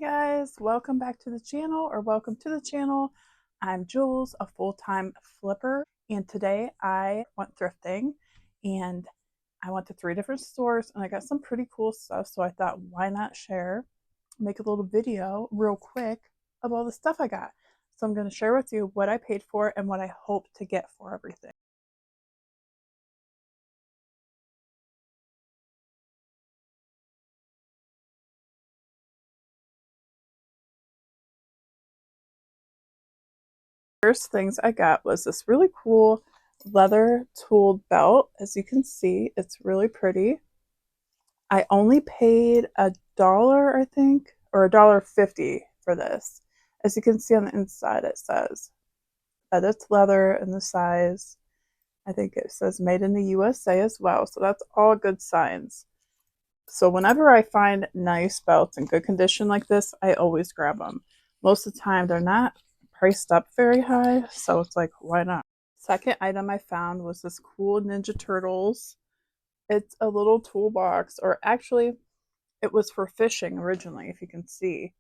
Guys, welcome back to the channel, or welcome to the channel. I'm Jules, a full-time flipper, and today I went thrifting and I went to 3 different stores and I got some pretty cool stuff, so I thought why not share, make a little video real quick of all the stuff I got. So I'm going to share with you what I paid for and what I hope to get for everything. First things I got was this really cool leather tooled belt. As you can see, it's really pretty. I only paid $1, I think, or $1.50 for this. As you can see on the inside, it says that it's leather and the size. I think it says made in the USA as well. So that's all good signs. So whenever I find nice belts in good condition like this, I always grab them. Most of the time, they're not priced up very high, so it's like, why not? Second item I found was this cool Ninja Turtles. It's a little toolbox, or actually, it was for fishing originally, if you can see.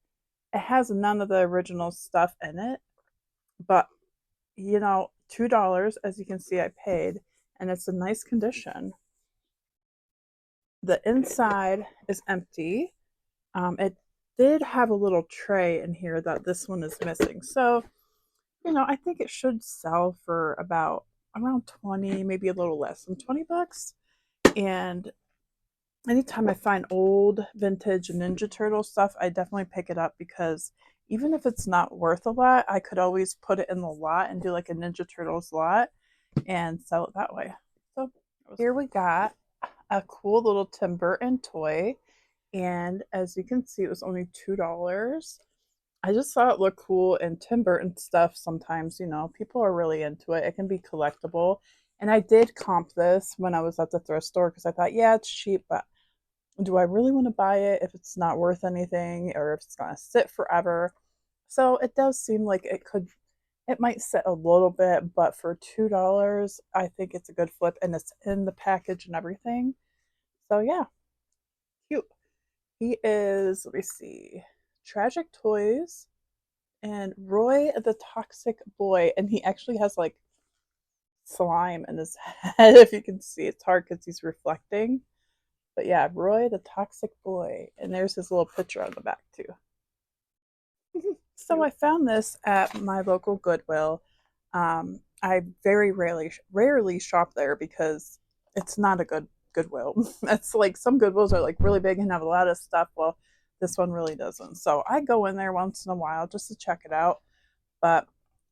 It has none of the original stuff in it, but you know, $2, as you can see, I paid, and it's in nice condition. The inside is empty. It did have a little tray in here that this one is missing. So, you know, I think it should sell for about around 20, maybe a little less than 20 bucks. And anytime I find old vintage Ninja Turtle stuff, I definitely pick it up because even if it's not worth a lot, I could always put it in the lot and do like a Ninja Turtles lot and sell it that way. So here we got a cool little Tim Burton toy. And as you can see, it was only $2. I just thought it looked cool, and Tim Burton stuff sometimes, you know, people are really into it. It can be collectible. And I did comp this when I was at the thrift store because I thought, yeah, it's cheap, but do I really want to buy it if it's not worth anything or if it's going to sit forever? So it does seem like it might sit a little bit, but for $2, I think it's a good flip, and it's in the package and everything. So yeah, cute. He is, let me see, Tragic Toys and Roy the Toxic Boy. And he actually has like slime in his head, if you can see. It's hard because he's reflecting. But yeah, Roy the Toxic Boy. And there's his little picture on the back too. So I found this at my local Goodwill. I very rarely shop there because it's not a good Goodwill. It's like some Goodwills are like really big and have a lot of stuff. Well, this one really doesn't. So I go in there once in a while just to check it out. But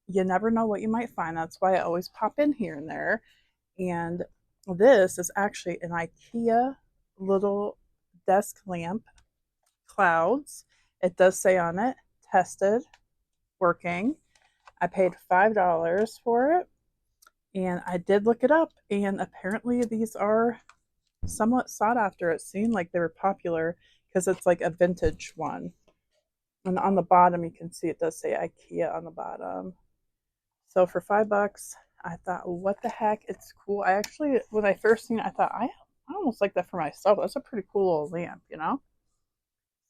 you never know what you might find. That's why I always pop in here and there. And this is actually an IKEA little desk lamp, clouds. It does say on it, tested, working. I paid $5 for it, and I did look it up, and apparently these are somewhat sought after. It seemed like they were popular because it's like a vintage one. And on the bottom, you can see it does say IKEA on the bottom. So for $5, I thought, what the heck? It's cool. I actually, when I first seen it, I thought, I almost like that for myself. That's a pretty cool little lamp, you know?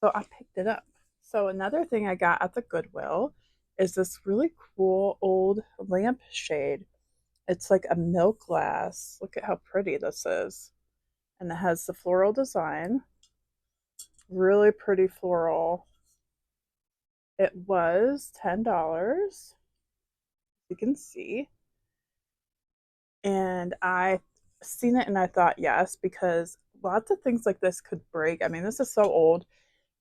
So I picked it up. So another thing I got at the Goodwill is this really cool old lamp shade. It's like a milk glass. Look at how pretty this is. And it has the floral design. Really pretty floral. It was $10. You can see. And I seen it and I thought yes, because lots of things like this could break. I mean, this is so old.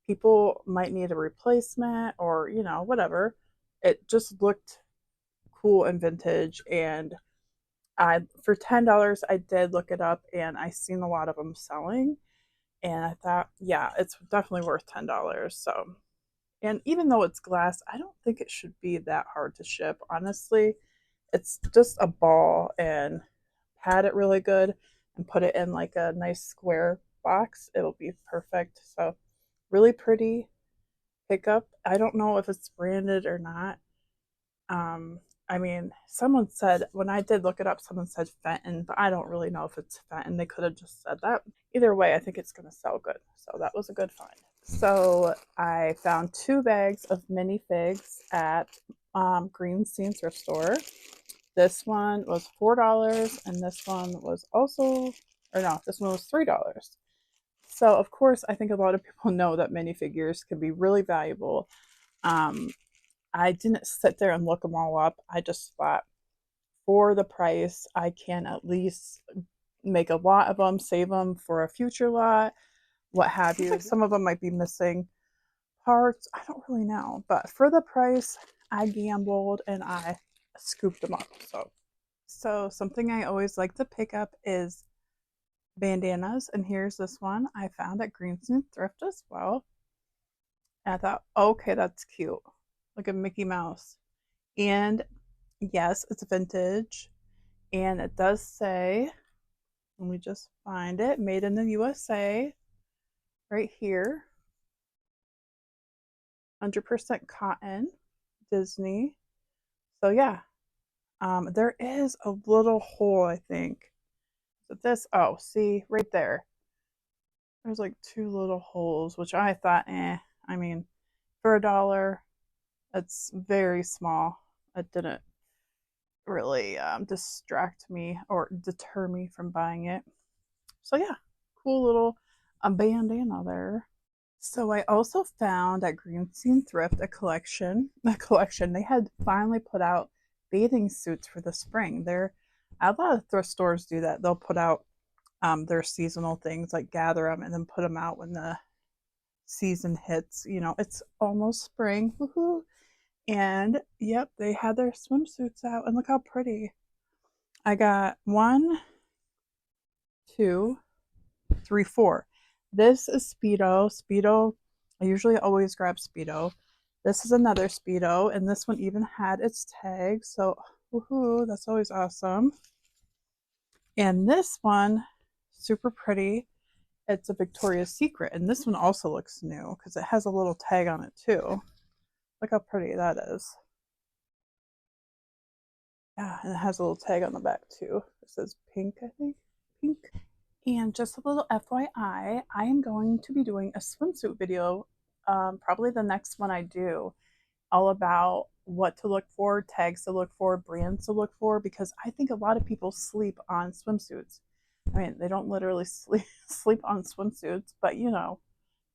People might need a replacement or, you know, whatever. It just looked cool and vintage, and I for $10 I did look it up and I seen a lot of them selling, and I thought, yeah, it's definitely worth $10. So, and even though it's glass, I don't think it should be that hard to ship, honestly. It's just a ball, and pad it really good and put it in like a nice square box. It'll be perfect. So really pretty pickup. I don't know if it's branded or not. I mean, someone said, when I did look it up, someone said Fenton, but I don't really know if it's Fenton. They could have just said that. Either way, I think it's going to sell good. So that was a good find. So I found 2 bags of mini figs at Green Scene Thrift Store. This one was $4, and this one was also, or no, this one was $3. So of course, I think a lot of people know that minifigures can be really valuable. Um, I didn't sit there and look them all up. I just thought, for the price, I can at least make a lot of them, save them for a future lot, what have you. Like some of them might be missing parts. I don't really know, but for the price, I gambled and I scooped them up. So something I always like to pick up is bandanas, and here's this one I found at Greenson Thrift as well. And I thought, okay, that's cute, like a Mickey Mouse. And yes, it's vintage, and it does say, let me just find it, made in the USA, right here. 100% cotton, Disney. So yeah, there is a little hole, I think. But this, oh, see, right there. There's like 2 little holes, which I thought, I mean, for $1, it's very small. It didn't really distract me or deter me from buying it. So yeah, cool little bandana there. So I also found at Green Scene Thrift a collection. They had finally put out bathing suits for the spring. A lot of thrift stores do that. They'll put out their seasonal things, like gather them and then put them out when the season hits. You know, it's almost spring. Woohoo! And yep, they had their swimsuits out, and look how pretty. I got 1, 2, 3, 4. This is Speedo. Speedo, I usually always grab Speedo. This is another Speedo, and this one even had its tag. So, woohoo, that's always awesome. And this one, super pretty. It's a Victoria's Secret, and this one also looks new because it has a little tag on it too. Look how pretty that is. Yeah, and it has a little tag on the back too. It says pink, I think. Pink. And just a little FYI, I am going to be doing a swimsuit video, probably the next one I do, all about what to look for, tags to look for, brands to look for, because I think a lot of people sleep on swimsuits. I mean, they don't literally sleep on swimsuits, but you know,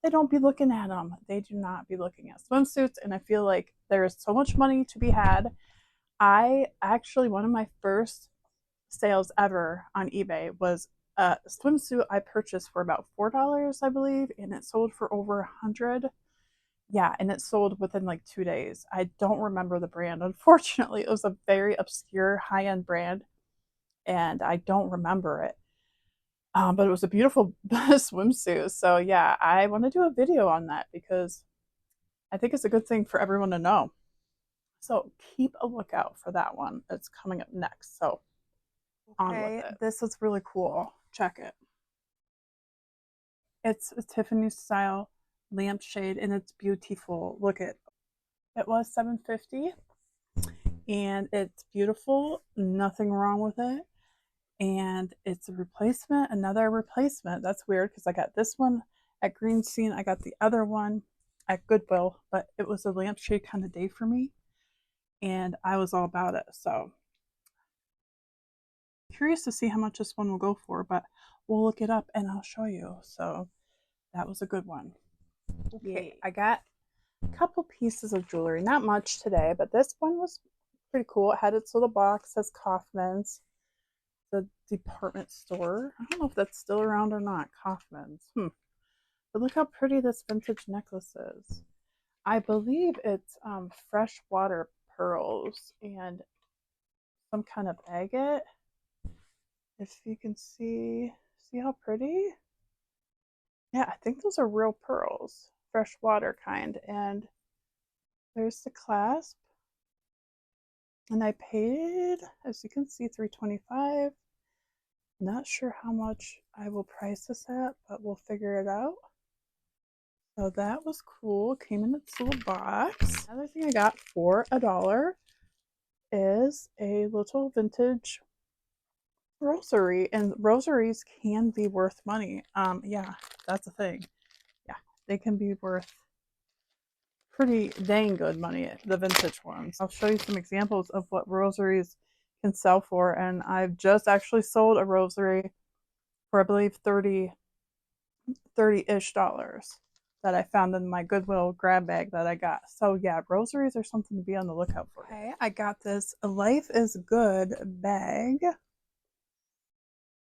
they don't be looking at them. They do not be looking at swimsuits, and I feel like there is so much money to be had. I actually, one of my first sales ever on eBay was a swimsuit I purchased for about $4, I believe, and it sold for over 100. Yeah, and it sold within like 2 days. I don't remember the brand. Unfortunately, it was a very obscure high-end brand, and I don't remember it. But it was a beautiful swimsuit. So yeah, I want to do a video on that because I think it's a good thing for everyone to know. So keep a lookout for that one. It's coming up next. So on with it. This is really cool. Check it. It's a Tiffany style lampshade, and it's beautiful. Look at it. Was $7.50, and it's beautiful. Nothing wrong with it. And it's a replacement, another replacement. That's weird because I got this one at Green Scene. I got the other one at Goodwill, but it was a lampshade kind of day for me, and I was all about it. So curious to see how much this one will go for, but we'll look it up and I'll show you. So that was a good one. Okay, I got a couple pieces of jewelry, not much today, but this one was pretty cool. It had its little box, says Kaufman's, the department store. I don't know if that's still around or not. Kaufman's. But look how pretty this vintage necklace is. I believe it's freshwater pearls and some kind of agate. If you can see how pretty? Yeah, I think those are real pearls, freshwater kind. And there's the clasp. And I paid, as you can see, $3.25. Not sure how much I will price this at, but we'll figure it out. So that was cool. Came in its little box. Another thing I got for $1 is a little vintage rosary, and rosaries can be worth money. Yeah, that's a thing. Yeah, they can be worth pretty dang good money, the vintage ones. I'll show you some examples of what rosaries can sell for, and I've just actually sold a rosary for I believe 30-ish dollars that I found in my Goodwill grab bag that I got. So yeah, rosaries are something to be on the lookout for. Okay, I got this Life is Good bag.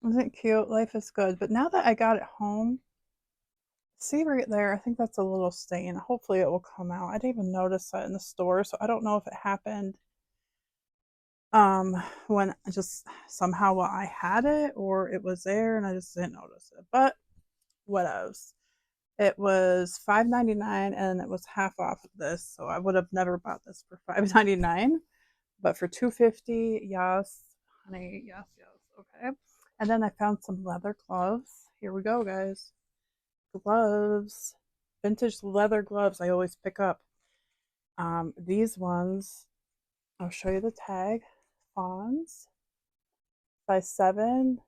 Isn't it cute? Life is good. But now that I got it home, see right there, I think that's a little stain. Hopefully it will come out. I didn't even notice that in the store, so I don't know if it happened when just somehow while I had it or it was there and I just didn't notice it. But what else? It was $5.99 and it was half off of this, so I would have never bought this for $5.99, but for $2.50, yes, honey, yes, yes, okay. And then I found some leather gloves. Here we go, guys. Gloves, vintage leather gloves. I always pick up. These ones, I'll show you the tag. Fawns, size 7.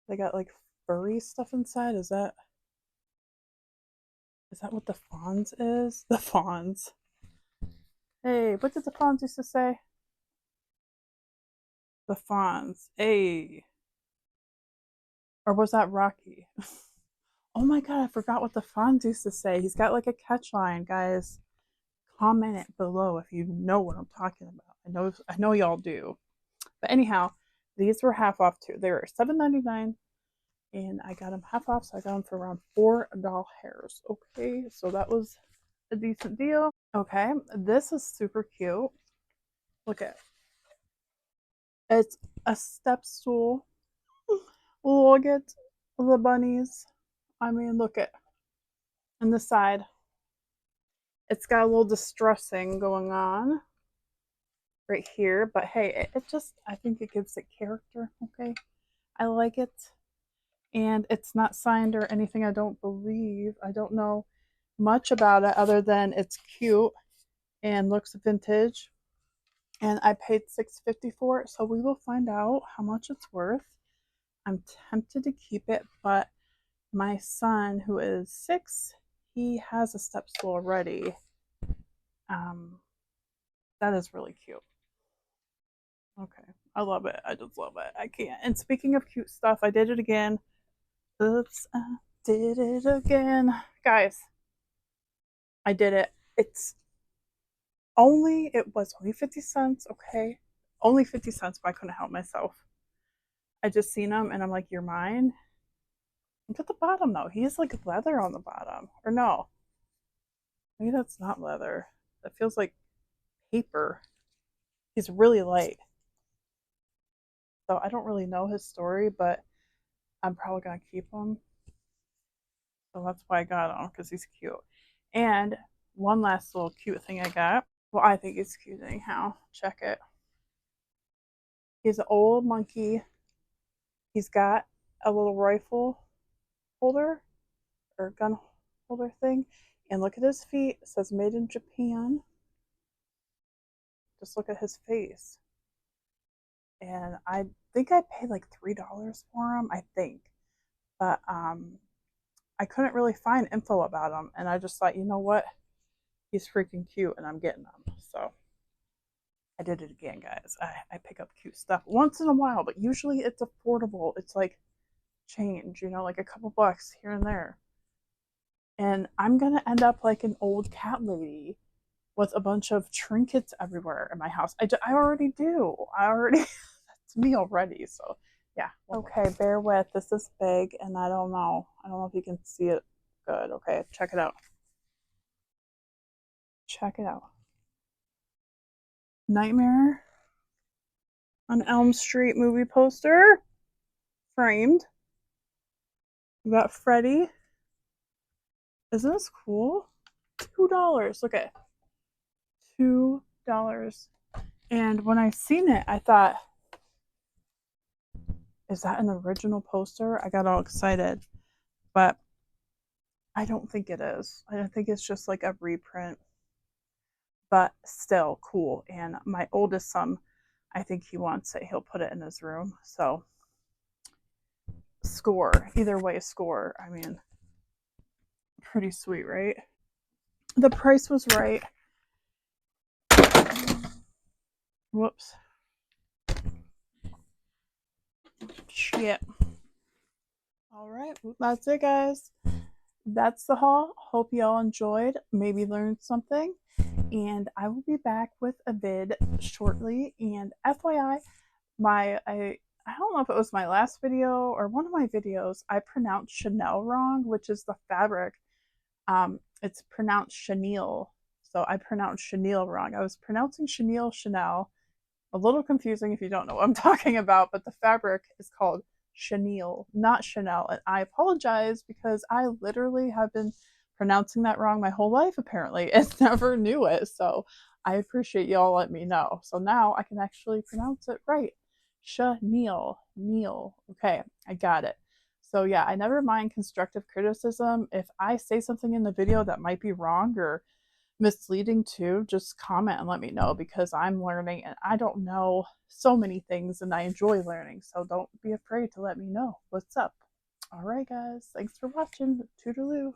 They got like furry stuff inside. Is that what the fawns is? The fawns. Hey, what did the fawns used to say? The fawns. Hey. Or was that Rocky? Oh my god, I forgot what the fawns used to say. He's got like a catch line, guys. Comment it below if you know what I'm talking about. I know y'all do. But anyhow, these were half off too. They were $7.99 and I got them half off, so I got them for around $4. Okay, so that was a decent deal. Okay, this is super cute. Look at it. It's a step stool. Look at the bunnies. I mean, look at on the side. It's got a little distressing going on right here, but hey, it just, I think it gives it character. Okay, I like it. And it's not signed or anything, I don't believe. I don't know much about it other than it's cute and looks vintage. And I paid $6.50 for it, so we will find out how much it's worth. I'm tempted to keep it, but my son, who is 6, he has a step stool already. That is really cute. Okay, I love it. I just love it. I can't. And speaking of cute stuff, I did it again. Oops, I did it again. Guys, I did it. It was only 50 cents, okay? Only 50 cents, but I couldn't help myself. I just seen him and I'm like, you're mine? Look at the bottom though. He has like leather on the bottom. Or no. Maybe that's not leather. That feels like paper. He's really light. So I don't really know his story, but I'm probably gonna keep him. So that's why I got him, because he's cute. And one last little cute thing I got. Well, I think it's cute anyhow. Check it. He's an old monkey. He's got a little rifle holder or gun holder thing. And look at his feet. It says made in Japan. Just look at his face. And I think I paid like $3 for him, I think. But I couldn't really find info about him. And I just thought, you know what? He's freaking cute and I'm getting him. So I did it again, guys. I pick up cute stuff once in a while, but usually it's affordable. It's like change, like a couple bucks here and there. And I'm going to end up like an old cat lady with a bunch of trinkets everywhere in my house. I already do. That's me already. So yeah. Okay, bear with. This is big and I don't know if you can see it good. Okay, check it out. Check it out. Nightmare on Elm Street movie poster, framed. We got Freddy. Isn't this cool? $2. Look at $2. And when I seen it, I thought, is that an original poster? I got all excited, but I don't think it is. I think it's just like a reprint, but still cool. And my oldest son, I think he wants it. He'll put it in his room. So score. Either way, score. I mean, Pretty sweet, right? The price was right. Whoops. Shit. All right, that's it, guys. That's the haul. Hope y'all enjoyed, maybe learned something. And I will be back with a vid shortly. And FYI, I don't know if it was my last video or one of my videos, I pronounced Chanel wrong, which is the fabric. It's pronounced chenille. So I pronounced chenille wrong. I was pronouncing chenille Chanel. A little confusing if you don't know what I'm talking about, but the fabric is called chenille, not Chanel. And I apologize because I literally have been pronouncing that wrong my whole life, apparently. I never knew it. So I appreciate y'all letting me know. So now I can actually pronounce it right. Chenille. Neil. Okay, I got it. So yeah, I never mind constructive criticism. If I say something in the video that might be wrong or misleading too, just comment and let me know because I'm learning and I don't know so many things and I enjoy learning. So don't be afraid to let me know what's up. All right, guys. Thanks for watching. Toodaloo.